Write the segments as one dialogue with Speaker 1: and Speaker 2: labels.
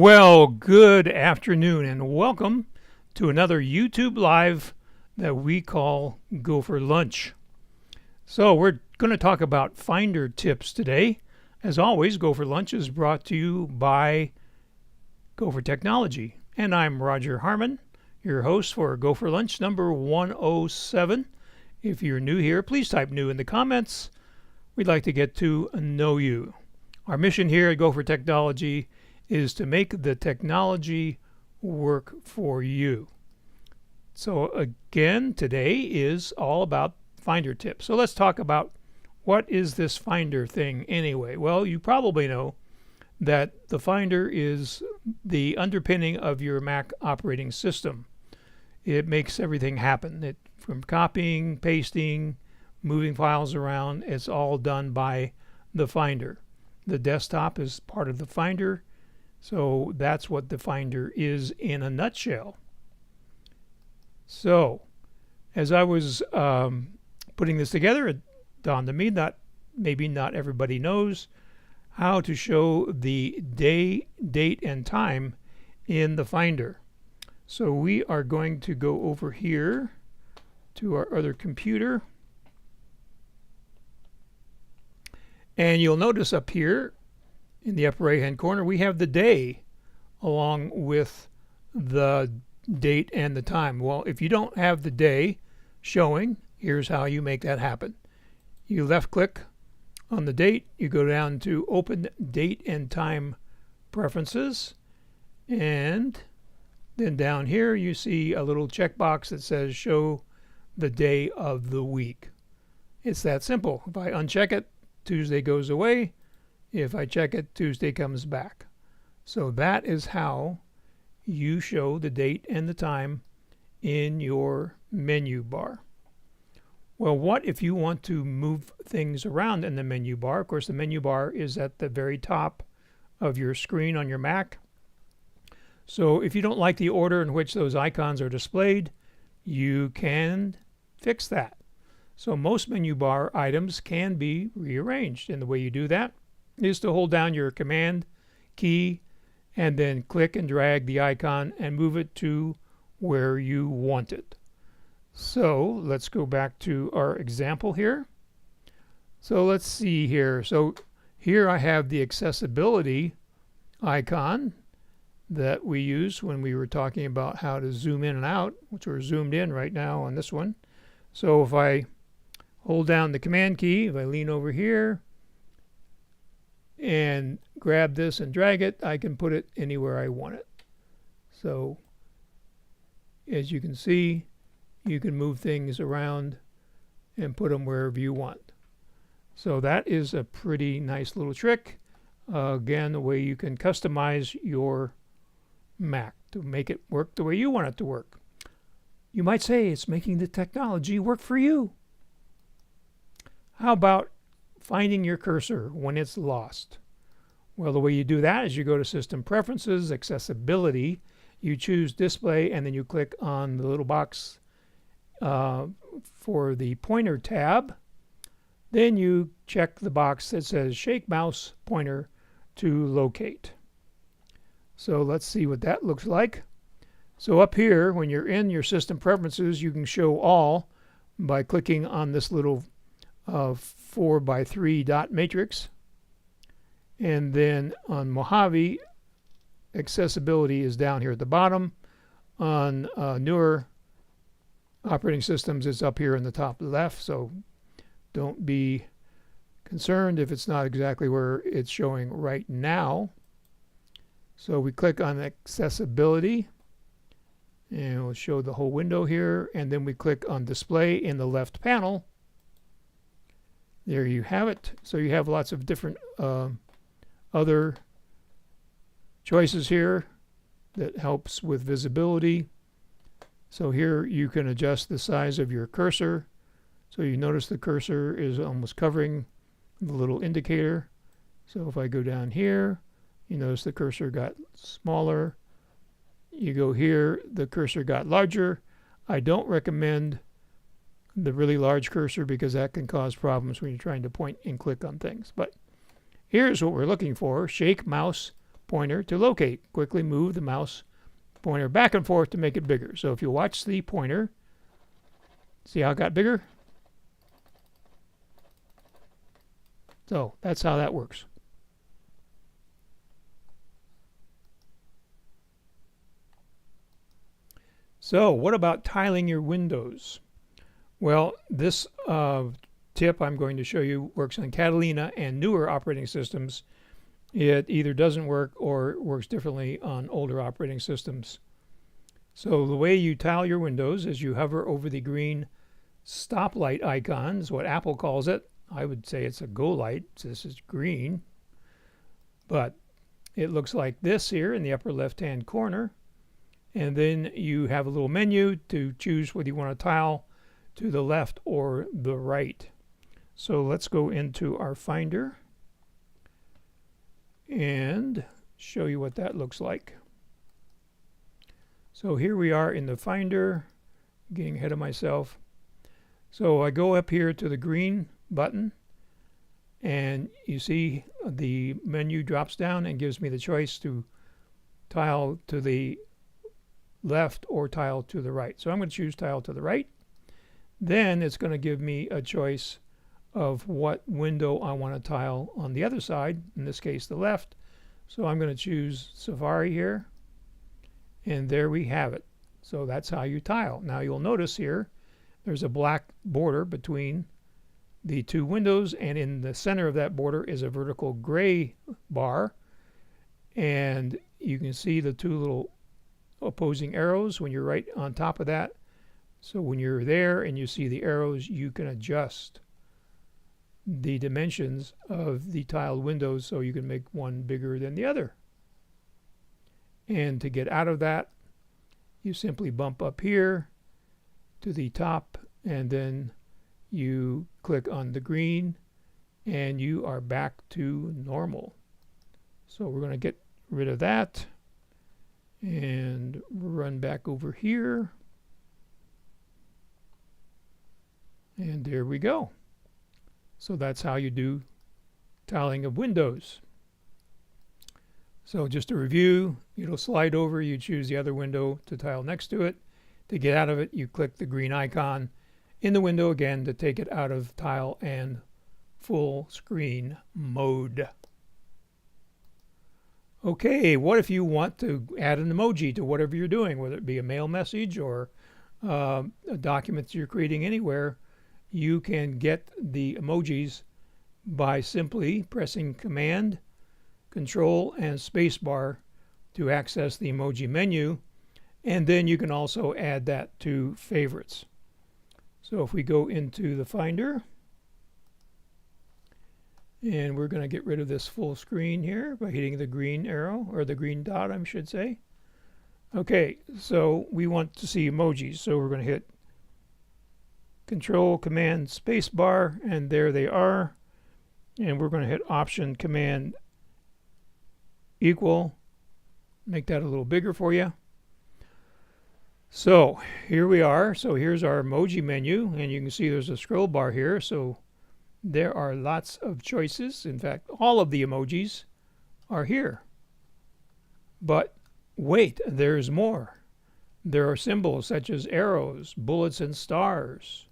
Speaker 1: Well, good afternoon and welcome to another YouTube Live that we call Go for Lunch. So we're going to talk about Finder tips today. As always, Go for Lunch is brought to you by GoFor Technology. And I'm Roger Harmon, your host for Go for Lunch number 107. If you're new here, please type new in the comments. We'd like to get to know you. Our mission here at Go for Technology is to make the technology work for you. So again, today is all about Finder tips. So let's talk about what is this Finder thing anyway. Well, you probably know that the Finder is the underpinning of your Mac operating system. It makes everything happen. From copying, pasting, moving files around, it's all done by the Finder. The desktop is part of the Finder. So that's what the Finder is in a nutshell. So as I was putting this together, it dawned on me that maybe not everybody knows how to show the day, date, and time in the Finder. So we are going to go over here to our other computer. And you'll notice up here in the upper right hand corner we have the day along with the date and the time. Well, if you don't have the day showing, here's how you make that happen. You left click on the date, you go down to open date and time preferences, and then down here you see a little checkbox that says show the day of the week. It's that simple. If I uncheck it, Tuesday goes away. If I check it, Tuesday comes back. So that is how you show the date and the time in your menu bar. Well, what if you want to move things around in the menu bar? Of course, the menu bar is at the very top of your screen on your Mac. So if you don't like the order in which those icons are displayed, you can fix that. So most menu bar items can be rearranged, and the way you do that is to hold down your command key and then click and drag the icon and move it to where you want it. So let's go back to our example here. So let's see here. So here I have the accessibility icon that we used when we were talking about how to zoom in and out, which we're zoomed in right now on this one. So if I hold down the command key, if I lean over here and grab this and drag it, I can put it anywhere I want it. So as you can see, you can move things around and put them wherever you want. So that is a pretty nice little trick. Again, the way you can customize your Mac to make it work the way you want it to work. You might say it's making the technology work for you. How about finding your cursor when it's lost? Well, the way you do that is you go to System Preferences, Accessibility, you choose Display, and then you click on the little box for the pointer tab. Then you check the box that says Shake Mouse Pointer to locate. So let's see what that looks like. So up here, when you're in your System Preferences, you can show all by clicking on this little 4x3 dot matrix, and then on Mojave, accessibility is down here at the bottom. On newer operating systems, it's up here in the top left, so don't be concerned if it's not exactly where it's showing right now. So we click on accessibility and we'll show the whole window here, and then we click on display in the left panel. There you have it. So you have lots of different other choices here that helps with visibility. So here you can adjust the size of your cursor. So you notice the cursor is almost covering the little indicator. So if I go down here, you notice the cursor got smaller. You go here, the cursor got larger. I don't recommend the really large cursor because that can cause problems when you're trying to point and click on things. But here's what we're looking for: Shake Mouse pointer to locate. Quickly move the mouse pointer back and forth to make it bigger. So if you watch the pointer, see how it got bigger? So that's how that works. So what about tiling your windows? Well, this tip I'm going to show you works on Catalina and newer operating systems. It either doesn't work or works differently on older operating systems. So the way you tile your windows is you hover over the green stoplight icon, is what Apple calls it. I would say it's a go light. This is green. But it looks like this here in the upper left-hand corner. And then you have a little menu to choose whether you want to tile to the left or the right. So let's go into our Finder and show you what that looks like. So here we are in the Finder, getting ahead of myself. So I go up here to the green button, and you see the menu drops down and gives me the choice to tile to the left or tile to the right. So I'm going to choose tile to the right. Then it's going to give me a choice of what window I want to tile on the other side, in this case the left. So I'm going to choose Safari here, and there we have it. So that's how you tile. Now you'll notice here there's a black border between the two windows, and in the center of that border is a vertical gray bar, and you can see the two little opposing arrows when you're right on top of that. So when you're there and you see the arrows, you can adjust the dimensions of the tiled windows so you can make one bigger than the other. And to get out of that, you simply bump up here to the top, and then you click on the green, and you are back to normal. So we're going to get rid of that and run back over here, and there we go. So that's how you do tiling of windows. So just to review, it'll slide over, you choose the other window to tile next to it. To get out of it, you click the green icon in the window again to take it out of tile and full screen mode. Okay, what if you want to add an emoji to whatever you're doing, whether it be a mail message or a document you're creating anywhere? You can get the emojis by simply pressing Command, Control, and Spacebar to access the emoji menu, and then you can also add that to favorites. So if we go into the Finder, and we're going to get rid of this full screen here by hitting the green arrow, or the green dot, I should say. Okay, so we want to see emojis, so we're going to hit Control, Command, Spacebar, and there they are. And we're going to hit Option, Command, Equal. Make that a little bigger for you. So here we are. So here's our emoji menu, and you can see there's a scroll bar here. So there are lots of choices. In fact, all of the emojis are here. But wait, there's more. There are symbols such as arrows, bullets, and stars,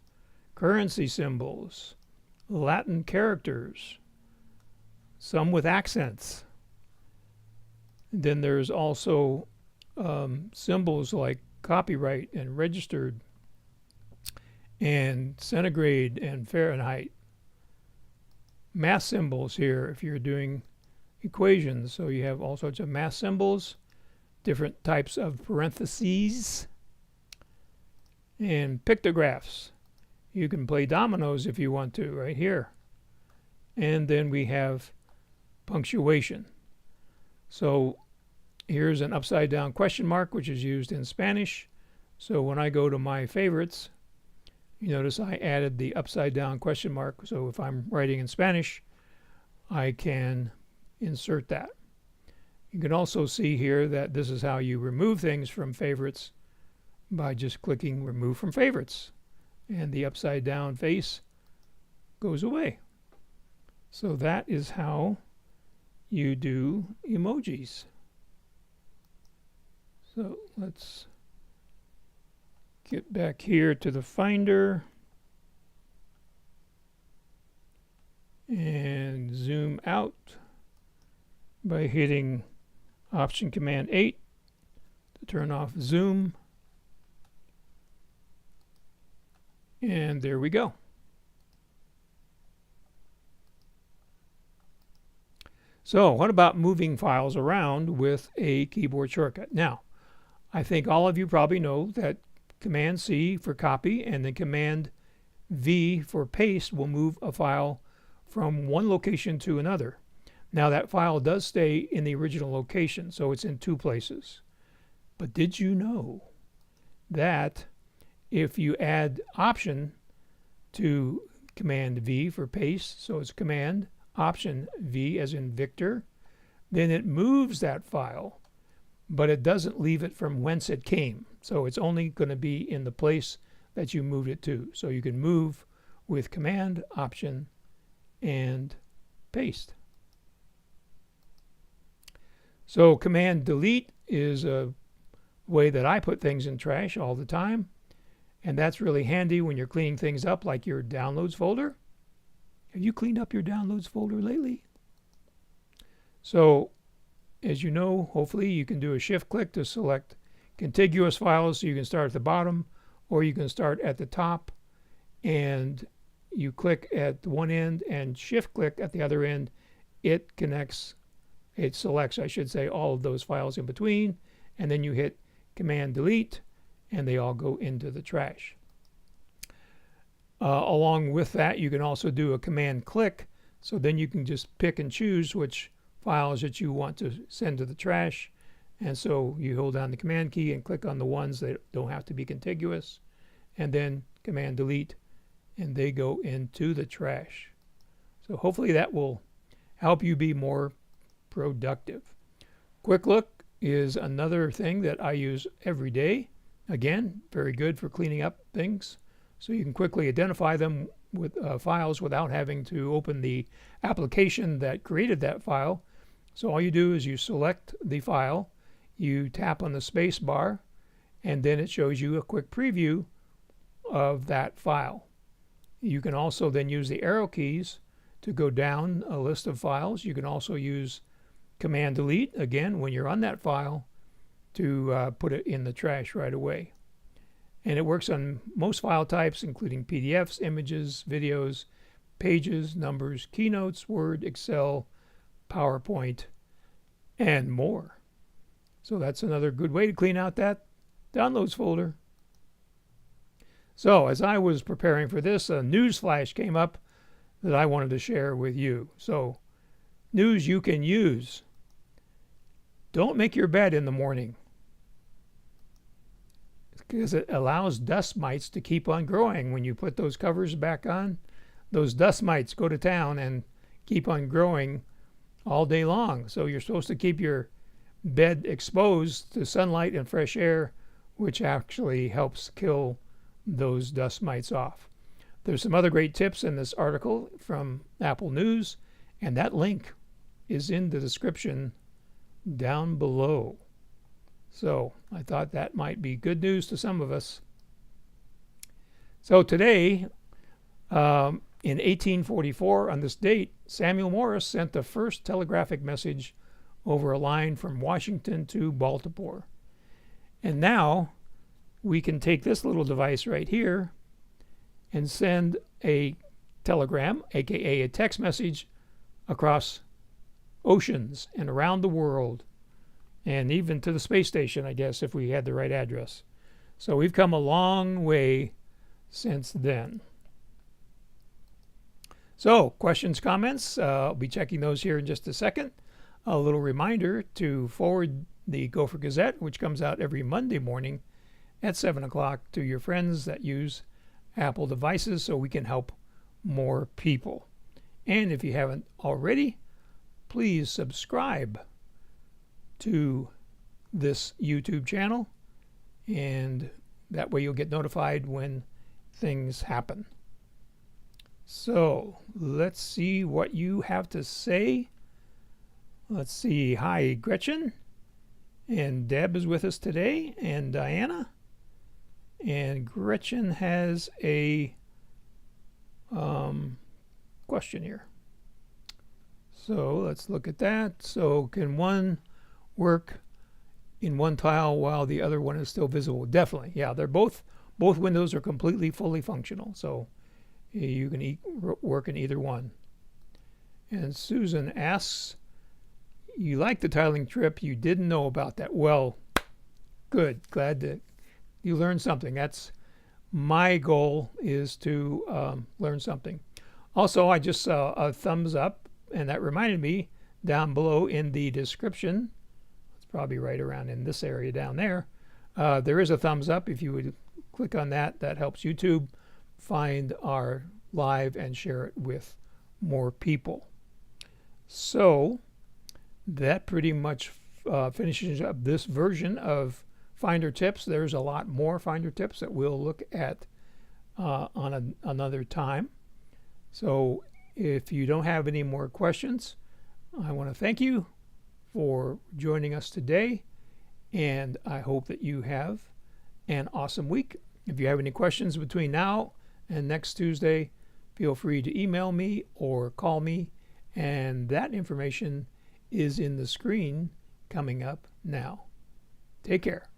Speaker 1: currency symbols, Latin characters, some with accents. And then there's also symbols like copyright and registered and centigrade and Fahrenheit. Math symbols here if you're doing equations. So you have all sorts of math symbols, different types of parentheses, and pictographs. You can play dominoes if you want to right here. And then we have punctuation. So here's an upside down question mark, which is used in Spanish. So when I go to my favorites, you notice I added the upside down question mark. So if I'm writing in Spanish, I can insert that. You can also see here that this is how you remove things from favorites by just clicking Remove from Favorites. And the upside down face goes away. So that is how you do emojis. So let's get back here to the Finder and zoom out by hitting Option Command 8 to turn off zoom. And there we go. So what about moving files around with a keyboard shortcut? Now, I think all of you probably know that Command C for copy and then Command V for paste will move a file from one location to another. Now that file does stay in the original location, so it's in two places. But did you know that if you add Option to Command V for paste, so it's Command Option V as in Victor, then it moves that file, but it doesn't leave it from whence it came. So it's only going to be in the place that you moved it to. So you can move with Command, Option, and paste. So Command Delete is a way that I put things in trash all the time. And that's really handy when you're cleaning things up, like your downloads folder. Have you cleaned up your downloads folder lately? So, as you know, hopefully you can do a shift click to select contiguous files, so you can start at the bottom, or you can start at the top, and you click at one end and shift click at the other end. It selects, I should say, all of those files in between, and then you hit Command Delete, and they all go into the trash. Along with that, you can also do a Command Click, so then you can just pick and choose which files that you want to send to the trash. And so you hold down the Command key and click on the ones that don't have to be contiguous, and then Command Delete, and they go into the trash. So hopefully that will help you be more productive. Quick Look is another thing that I use every day. Again, very good for cleaning up things, so you can quickly identify them with files without having to open the application that created that file. So all you do is you select the file, you tap on the space bar, and then it shows you a quick preview of that file. You can also then use the arrow keys to go down a list of files. You can also use Command Delete, again, when you're on that file, to put it in the trash right away. And it works on most file types, including PDFs, images, videos, pages, numbers, keynotes, Word, Excel, PowerPoint, and more. So that's another good way to clean out that downloads folder. So as I was preparing for this, a news flash came up that I wanted to share with you. So news you can use. Don't make your bed in the morning, because it allows dust mites to keep on growing. When you put those covers back on, those dust mites go to town and keep on growing all day long. So you're supposed to keep your bed exposed to sunlight and fresh air, which actually helps kill those dust mites off. There's some other great tips in this article from Apple News, and that link is in the description down below. So I thought that might be good news to some of us. So today, in 1844, on this date, Samuel Morse sent the first telegraphic message over a line from Washington to Baltimore. And now we can take this little device right here and send a telegram, aka a text message, across oceans and around the world, and even to the space station, I guess, if we had the right address. So we've come a long way since then. So questions, comments, I'll be checking those here in just a second. A little reminder to forward the GoFor Gazette, which comes out every Monday morning at 7 o'clock, to your friends that use Apple devices, so we can help more people. And if you haven't already, please subscribe to this YouTube channel, and that way you'll get notified when things happen. So let's see what you have to say Let's see. Hi, Gretchen. And Deb is with us today, and Diana. And Gretchen has a question here. So let's look at that. So can one work in one tile while the other one is still visible? Definitely. Yeah, they're both windows are completely fully functional. So you can work in either one. And Susan asks, you like the tiling trip, you didn't know about that. Well, good. Glad that you learned something. That's my goal, is to learn something. Also, I just saw a thumbs up, and that reminded me, down below in the description, it's probably right around in this area down there, there is a thumbs up. If you would click on that, that helps YouTube find our live and share it with more people. So that pretty much finishes up this version of Finder Tips. There's a lot more Finder Tips that we'll look at on another time. So if you don't have any more questions, I want to thank you for joining us today, and I hope that you have an awesome week. If you have any questions between now and next Tuesday, feel free to email me or call me, and that information is in the screen coming up now. Take care.